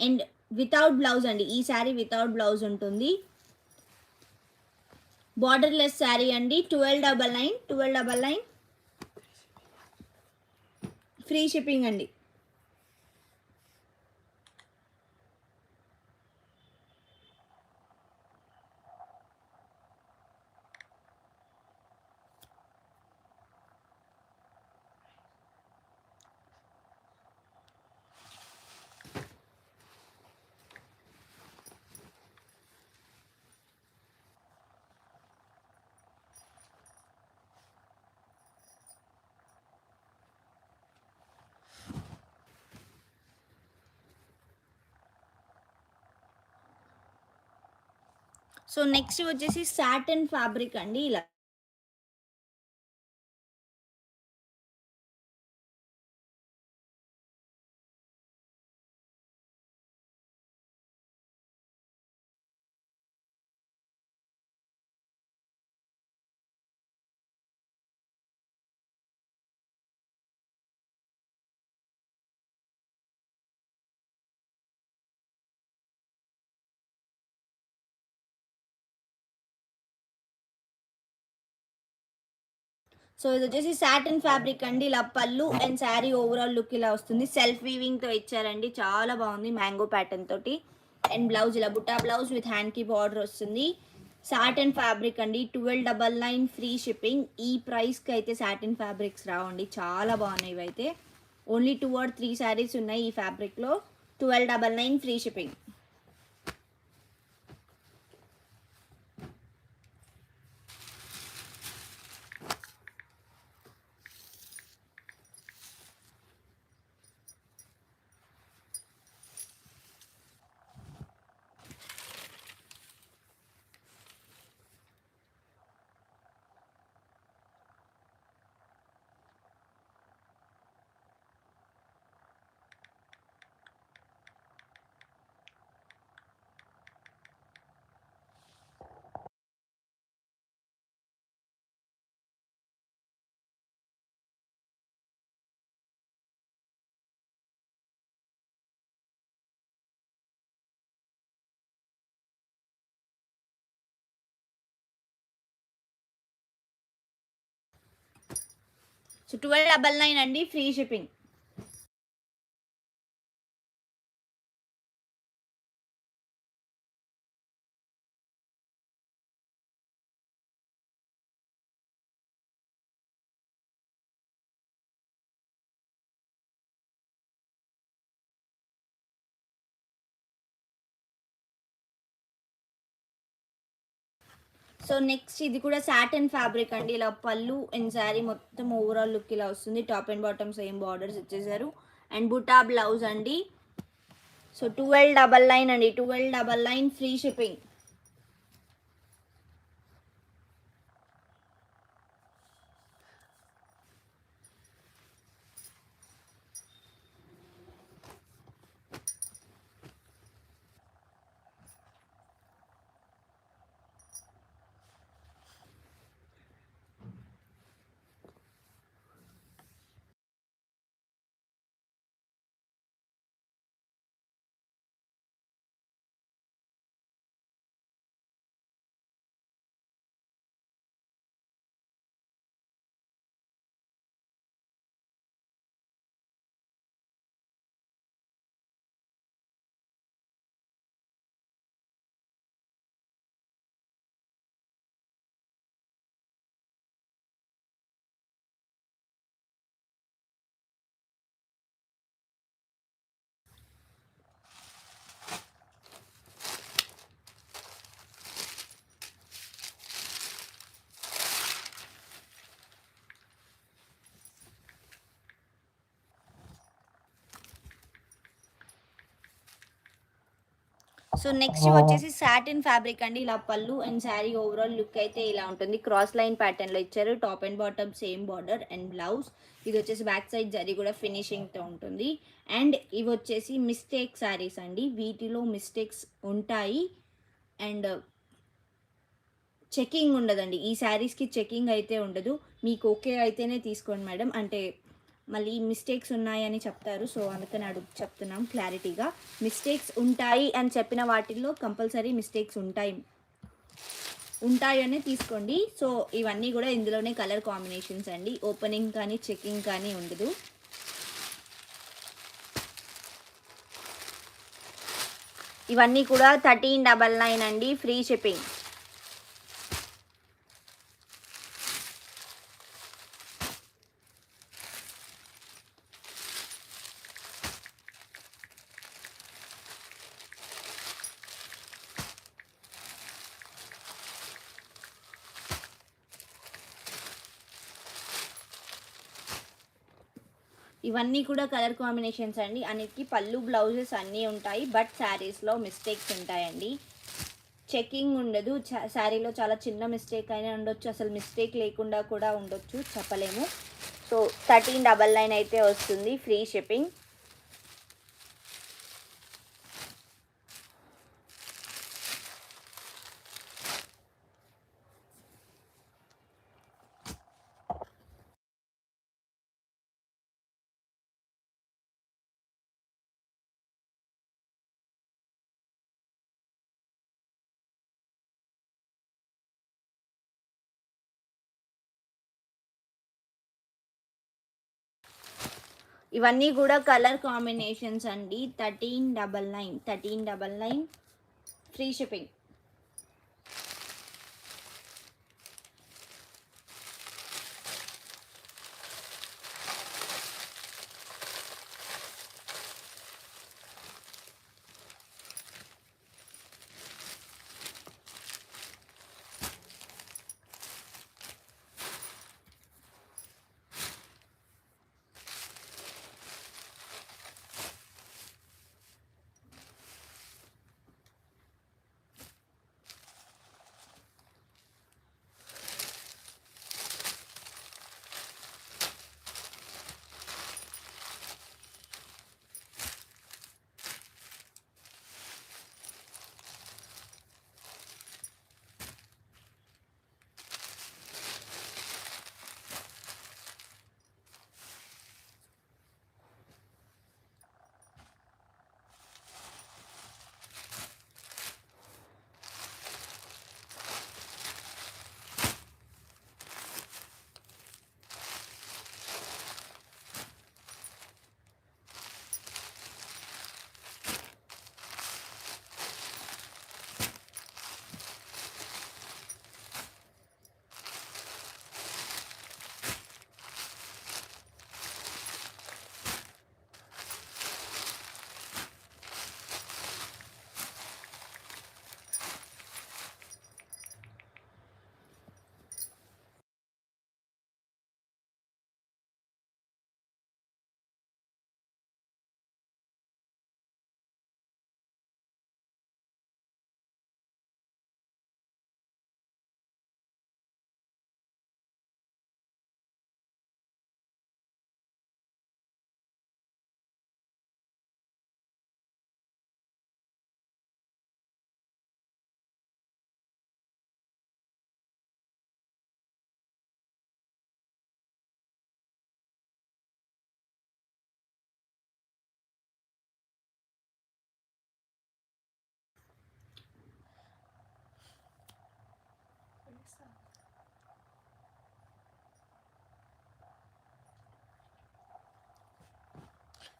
అండ్ వితౌట్ బ్లౌజ్ అండి, ఈ శారీ వితౌట్ బ్లౌజ్ ఉంటుంది. బార్డర్లెస్ శారీ అండి. 1299 ఫ్రీ షిప్పింగ్ అండి. సో నెక్స్ట్ వచ్చేసి సాటిన్ ఫ్యాబ్రిక్ అండి. ఇలా సో ఇది వచ్చేసి సాటిన్ ఫ్యాబ్రిక్ అండి. ఇలా పళ్ళు అండ్ శారీ ఓవరాల్ లుక్ ఇలా వస్తుంది. సెల్ఫ్ వీవింగ్తో ఇచ్చారండి, చాలా బాగుంది మ్యాంగో ప్యాటర్న్ తోటి. అండ్ బ్లౌజ్ ఇలా బుట్టా బ్లౌజ్ విత్ హ్యాండ్కి బార్డర్ వస్తుంది. సాటిన్ ఫ్యాబ్రిక్ అండి. 1299 ఫ్రీ షిప్పింగ్. ఈ ప్రైస్కి అయితే సాటిన్ ఫ్యాబ్రిక్స్ రావండి, చాలా బాగున్నాయి ఇవైతే. ఓన్లీ 2 or 3 శారీస్ ఉన్నాయి ఈ ఫ్యాబ్రిక్లో. 1299 ఫ్రీ షిప్పింగ్. సో 1299 అండి, ఫ్రీ షిప్పింగ్. సో నెక్స్ట్ ఇది కూడా సాటిన్ ఫ్యాబ్రిక్ అండి. ఇలా పళ్ళు అండ్ శారీ మొత్తం ఓవరాల్ లుక్ ఇలా వస్తుంది. Top and bottom same borders ఇచ్చేసారు. అండ్ బుటా బ్లౌజ్ అండి. సో 1299 అండి, 1299 ఫ్రీ షిప్పింగ్. సో నెక్స్ట్ వచ్చేసి సాటిన్ ఫ్యాబ్రిక్ అండి. ఇలా పళ్ళు అండ్ శారీ ఓవరాల్ లుక్ అయితే ఇలా ఉంటుంది. క్రాస్ లైన్ ప్యాటర్న్ లో ఇచ్చారు. Top and bottom same border and blouse. ఇది వచ్చేసి బ్యాక్ సైడ్ జరీ కూడా ఫినిషింగ్ తో ఉంటుంది. అండ్ ఇవి వచ్చేసి మిస్టేక్ శారీస్ అండి. వీటిలో మిస్టేక్స్ ఉంటాయి అండ్ చెకింగ్ ఉండదండి. ఈ శారీస్కి చెకింగ్ అయితే ఉండదు. మీకు ఓకే అయితేనే తీసుకోండి మేడం. అంటే మళ్ళీ మిస్టేక్స్ ఉన్నాయని చెప్తారు. సో అందుకని చెప్తున్నాం క్లారిటీగా. మిస్టేక్స్ ఉంటాయి అని చెప్పిన వాటిల్లో కంపల్సరీ మిస్టేక్స్ ఉంటాయనే తీసుకోండి. సో ఇవన్నీ కూడా ఇందులోనే కలర్ కాంబినేషన్స్ అండి. ఓపెనింగ్ కానీ చెకింగ్ కానీ ఉండదు. ఇవన్నీ కూడా 1399 అండి, ఫ్రీ షిప్పింగ్. ఇవన్నీ కూడా కలర్ కాంబినేషన్స్ అండి. అన్నిటికీ పళ్ళు బ్లౌజెస్ అన్నీ ఉంటాయి. బట్ శారీస్లో మిస్టేక్స్ ఉంటాయండి. చెకింగ్ ఉండదు. శారీలో చాలా చిన్న మిస్టేక్ అయినా ఉండొచ్చు, అసలు మిస్టేక్ లేకుండా కూడా ఉండొచ్చు, చెప్పలేము. సో 1399 అయితే వస్తుంది, ఫ్రీ షిప్పింగ్. ఇవన్నీ కూడా కలర్ కాంబినేషన్స్ అండి. 1399 ఫ్రీ షిప్పింగ్.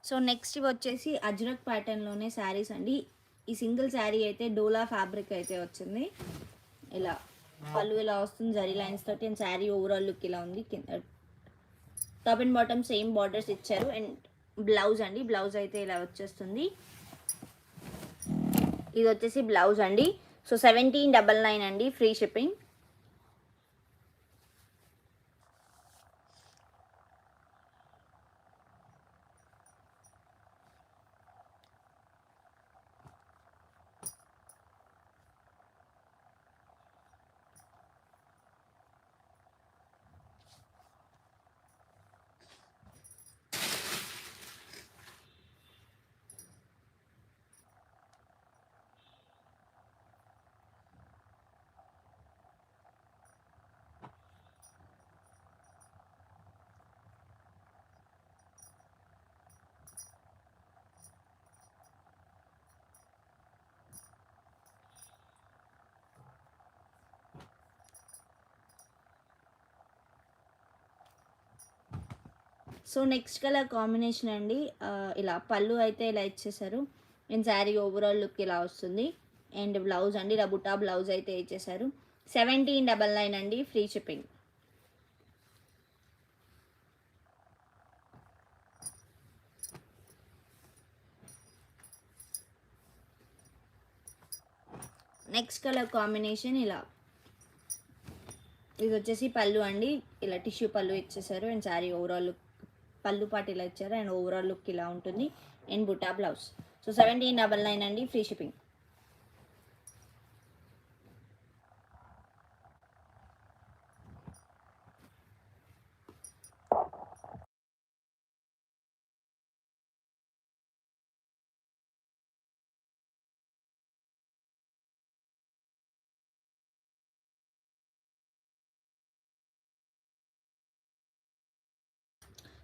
సో నెక్స్ట్ ఇవి వచ్చేసి అజ్రక్ ప్యాటర్న్లోనే శారీస్ అండి. ఈ సింగిల్ శారీ అయితే డోలా ఫ్యాబ్రిక్ అయితే వచ్చింది. ఇలా పళ్ళు ఇలా వస్తుంది జరీ లైన్స్ తోటి. అండ్ శారీ ఓవరాల్ లుక్ ఇలా ఉంది. కింద top and bottom same borders ఇచ్చారు. అండ్ బ్లౌజ్ అండి, బ్లౌజ్ అయితే ఇలా వచ్చేస్తుంది. ఇది వచ్చేసి బ్లౌజ్ అండి. సో 1799 అండి, free shipping. So next colour combination అండి. ఇలా పళ్ళు అయితే ఇలా ఇచ్చేసారు. అండ్ శారీ ఓవరాల్ లుక్ ఇలా వస్తుంది. అండ్ బ్లౌజ్ అండి, ఇలా బుటా బ్లౌజ్ అయితే ఇచ్చేసారు. 1799 అండి, free shipping. Next colour combination ఇలా, ఇది వచ్చేసి పళ్ళు అండి. ఇలా టిష్యూ పళ్ళు ఇచ్చేసారు. అండ్ శారీ ఓవరాల్ లుక్ పళ్ళు పాటు ఇలా ఇచ్చారు. అండ్ ఓవరాల్ లుక్ ఇలా ఉంటుంది. And buta blouse. సో 1799 అండి, ఫ్రీ షిప్పింగ్.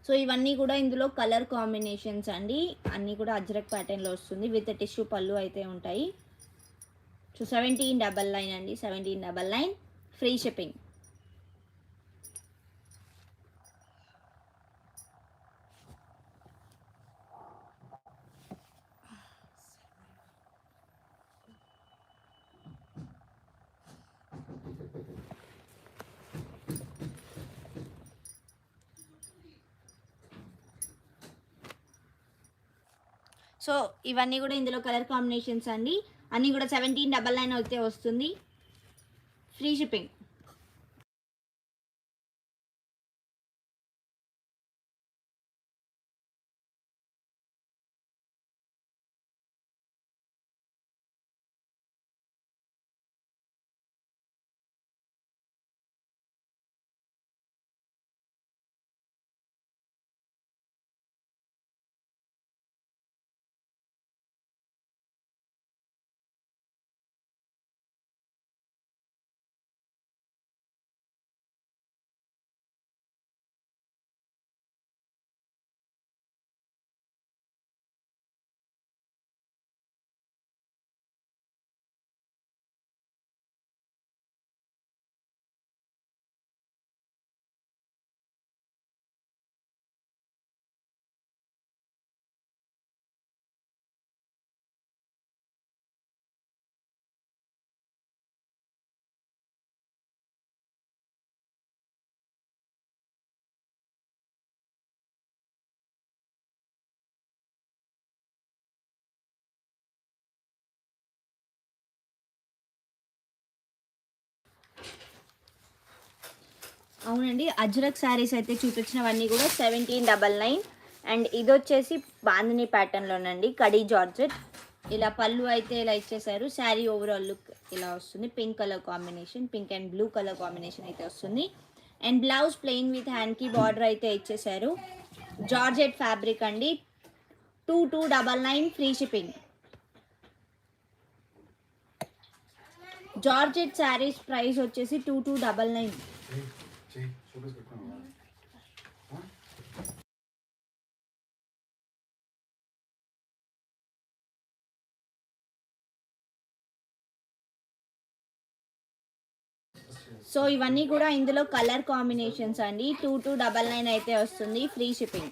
సో ఇవన్నీ కూడా ఇందులో కలర్ కాంబినేషన్స్ అండి. అన్నీ కూడా అజ్రక్ ప్యాటర్న్లో వస్తుంది. విత్ టిష్యూ పళ్ళు అయితే ఉంటాయి. సో 1799 అండి, 1799, ఫ్రీ షిప్పింగ్. సో ఇవన్నీ కూడా ఇందులో కలర్ కాంబినేషన్స్ అండి. అన్నీ కూడా 1799 అయితే వస్తుంది, ఫ్రీ షిప్పింగ్. అవునండి, అజ్రక్ శారీస్ అయితే చూపించినవన్నీ కూడా 1799. అండ్ ఇది వచ్చేసి బాందిని ప్యాటర్న్లోనండి, కడీ జార్జెట్. ఇలా పళ్ళు అయితే ఇలా ఇచ్చేసారు. శారీ ఓవరాల్ లుక్ ఇలా వస్తుంది. Pink colour combination, pink and blue colour combination అయితే వస్తుంది. అండ్ బ్లౌజ్ ప్లెయిన్ విత్ హ్యాండ్కి బార్డర్ అయితే ఇచ్చేసారు. జార్జెట్ ఫ్యాబ్రిక్ అండి, 2299, free shipping. Georgette saris price వచ్చేసి 2299. సో ఇవన్నీ కూడా ఇందులో కలర్ కాంబినేషన్స్ అండి. 2299 అయితే వస్తుంది, ఫ్రీ షిప్పింగ్.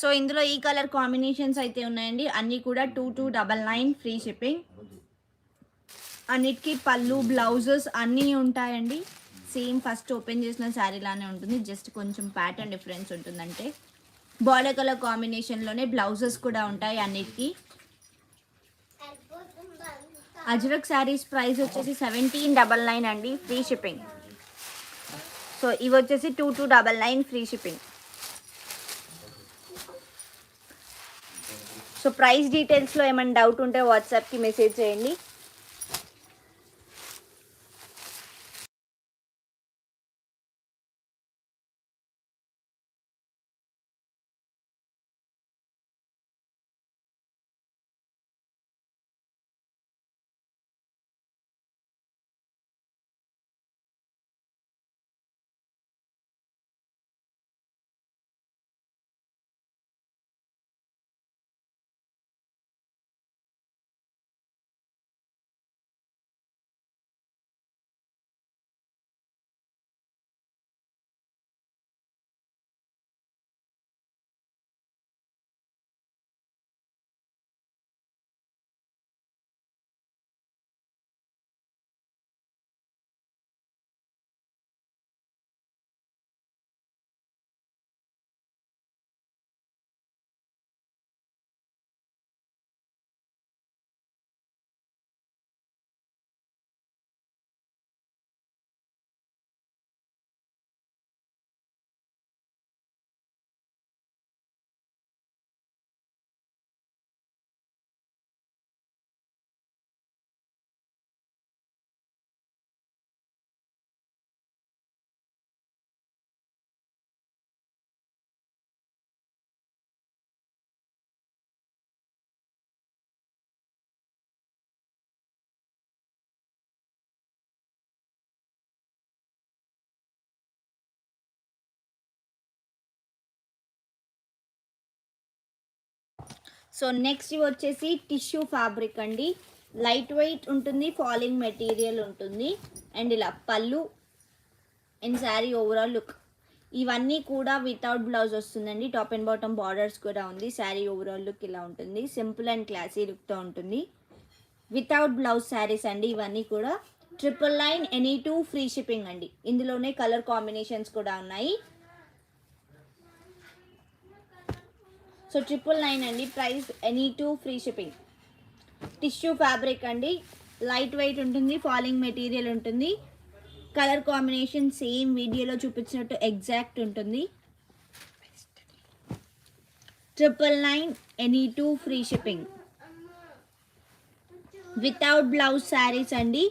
సో ఇందులో ఈ కలర్ కాంబినేషన్స్ అయితే ఉన్నాయండి. అన్నీ కూడా 2299 ఫ్రీ షిప్పింగ్. అన్నిటికీ పళ్ళు బ్లౌజెస్ అన్నీ ఉంటాయండి. సేమ్ ఫస్ట్ ఓపెన్ చేసిన శారీ లానే ఉంటుంది, జస్ట్ కొంచెం ప్యాటర్న్ డిఫరెన్స్ ఉంటుందంటే. బార్డర్ కలర్ కాంబినేషన్లోనే బ్లౌజెస్ కూడా ఉంటాయి అన్నిటికీ. అజ్రక్ శారీస్ ప్రైస్ వచ్చేసి 1799 అండి, ఫ్రీ షిప్పింగ్. సో ఇవి వచ్చేసి 2299 ఫ్రీ షిప్పింగ్. సో ప్రైస్ డీటెయిల్స్లో ఏమైనా డౌట్ ఉంటే వాట్సాప్కి మెసేజ్ చేయండి. సో నెక్స్ట్ ఇవి వచ్చేసి టిష్యూ ఫ్యాబ్రిక్ అండి. లైట్ వెయిట్ ఉంటుంది, ఫాలింగ్ మెటీరియల్ ఉంటుంది. అండ్ ఇలా పళ్ళు అండ్ శారీ ఓవరాల్ లుక్. ఇవన్నీ కూడా వితౌట్ బ్లౌజ్ వస్తుందండి. టాప్ అండ్ బాటమ్ బార్డర్స్ కూడా ఉంది. శారీ ఓవరాల్ లుక్ ఇలా ఉంటుంది, సింపుల్ అండ్ క్లాసీ లుక్తో ఉంటుంది. వితౌట్ బ్లౌజ్ శారీస్ అండి ఇవన్నీ కూడా. 999 ఎనీ2 ఫ్రీ షిప్పింగ్ అండి. ఇందులోనే కలర్ కాంబినేషన్స్ కూడా ఉన్నాయి. సో 999 అండి price, any two free shipping. Tissue fabric అండి, లైట్ వెయిట్ ఉంటుంది, ఫాలింగ్ మెటీరియల్ ఉంటుంది. కలర్ కాంబినేషన్ సేమ్ వీడియోలో చూపించినట్టు ఎగ్జాక్ట్ ఉంటుంది. 999 any two free shipping. Without blouse saris అండి.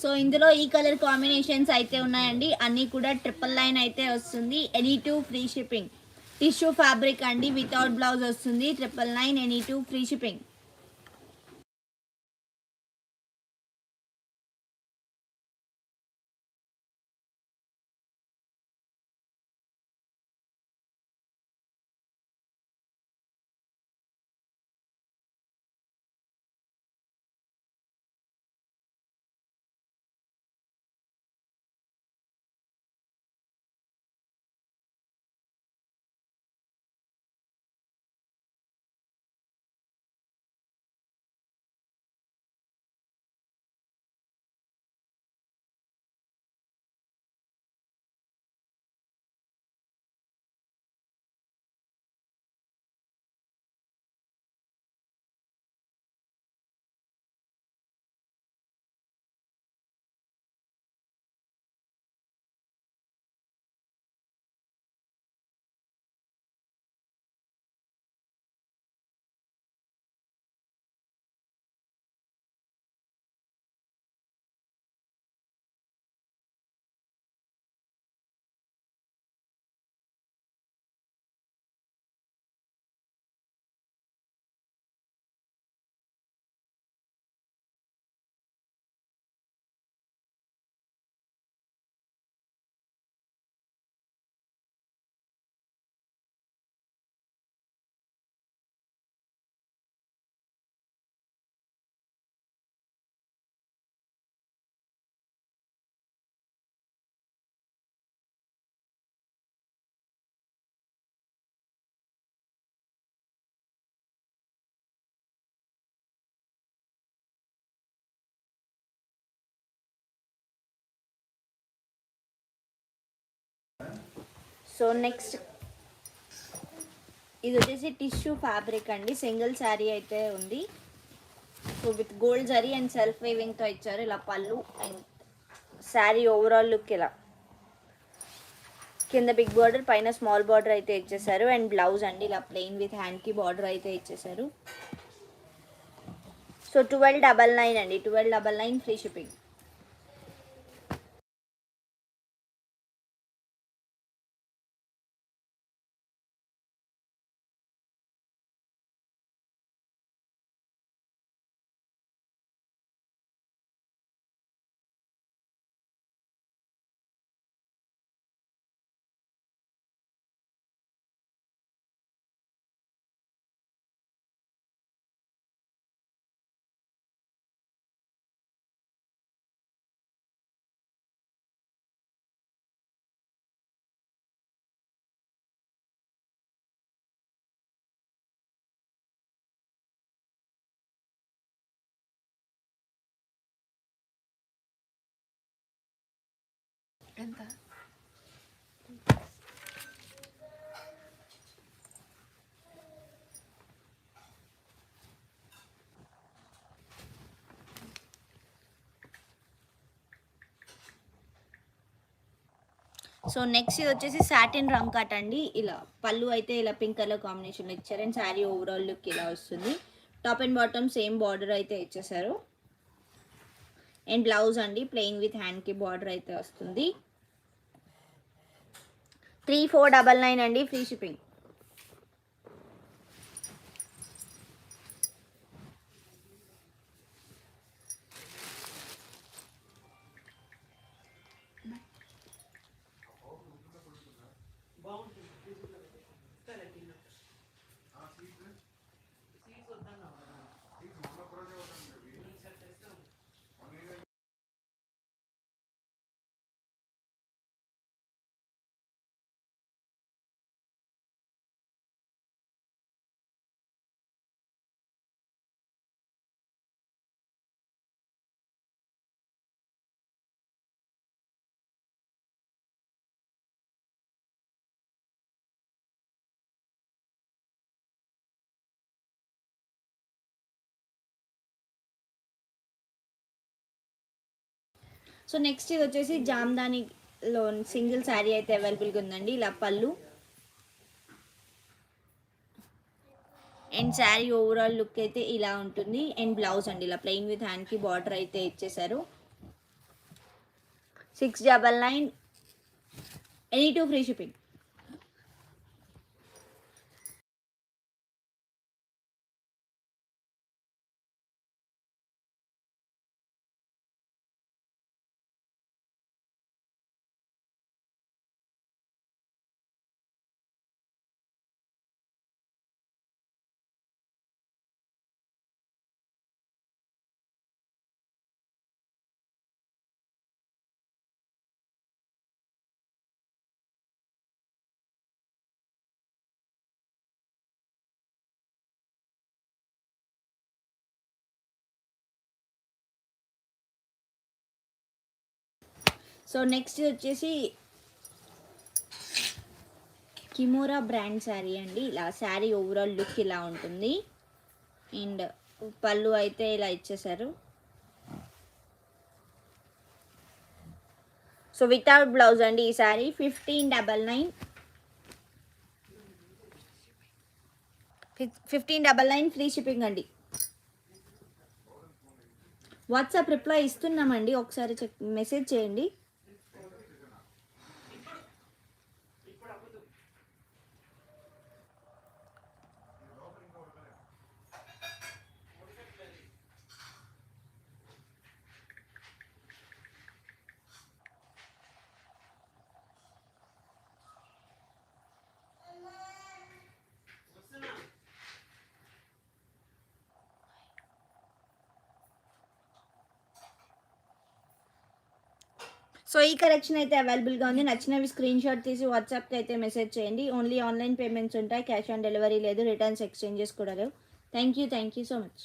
సో ఇందులో ఈ కలర్ కాంబినేషన్స్ అయితే ఉన్నాయండి. అన్నీ కూడా 999 అయితే వస్తుంది, any two free shipping. Tissue fabric అండి, వితౌట్ బ్లౌజ్ వస్తుంది, 999 any two free shipping. So next ఇది వచ్చేసి టిష్యూ ఫ్యాబ్రిక్ అండి, సింగిల్ శారీ అయితే ఉంది. So with gold zari and self వేవింగ్తో ఇచ్చారు. ఇలా పళ్ళు అండ్ శారీ ఓవరాల్ లుక్ ఇలా కింద బిగ్ బార్డర్ పైన స్మాల్ బార్డర్ అయితే ఇచ్చేసారు. అండ్ బ్లౌజ్ అండి ఇలా ప్లెయిన్ విత్ హ్యాండ్కి బార్డర్ అయితే ఇచ్చేసారు. సో 1299 అండి, 1299 ఫ్రీ షిప్పింగ్. ఎంత? సో నెక్స్ట్ ఇది వచ్చేసి సాటిన్ రంగ్ కట్ అండి. ఇలా పళ్ళు అయితే ఇలా పింక్ కలర్ కాంబినేషన్లో ఇచ్చారు. అండ్ శారీ ఓవరాల్ లుక్ ఇలా వస్తుంది. Top and bottom same border అయితే ఇచ్చేసారు. అండ్ బ్లౌజ్ అండి ప్లెయిన్ విత్ హ్యాండ్కి బార్డర్ అయితే వస్తుంది. 3499 అండి, ఫ్రీ షిప్పింగ్. సో నెక్స్ట్ ఇది వచ్చేసి జామ్దానిలో సింగిల్ శారీ అయితే అవైలబుల్గా ఉందండి. ఇలా పళ్ళు అండ్ శారీ ఓవరాల్ లుక్ అయితే ఇలా ఉంటుంది. అండ్ బ్లౌజ్ అండి ఇలా ప్లెయిన్ విత్ హ్యాండ్కి బార్డర్ అయితే ఇచ్చేసారు. 699 any two free shipping. So next వచ్చేసి కిమోరా బ్రాండ్ శారీ అండి. ఇలా శారీ ఓవరాల్ లుక్ ఇలా ఉంటుంది. అండ్ పళ్ళు అయితే ఇలా ఇచ్చేసారు. సో వితౌట్ బ్లౌజ్ అండి ఈ శారీ. 1599 1599 ఫ్రీ షిప్పింగ్ అండి. వాట్సాప్ రిప్లై ఇస్తున్నామండి, ఒకసారి చెక్ మెసేజ్ చేయండి. సో ఈ కలెక్షన్ అయితే అవైలబుల్గా ఉంది. నచ్చినవి స్క్రీన్ షాట్ తీసి వాట్సాప్కి అయితే మెసేజ్ చేయండి. ఓన్లీ ఆన్లైన్ పేమెంట్స్ ఉంటాయి, క్యాష్ ఆన్ డెలివరీ లేదు, రిటర్న్స్ ఎక్స్చేంజెస్ కూడా లేవు. Thank you so much.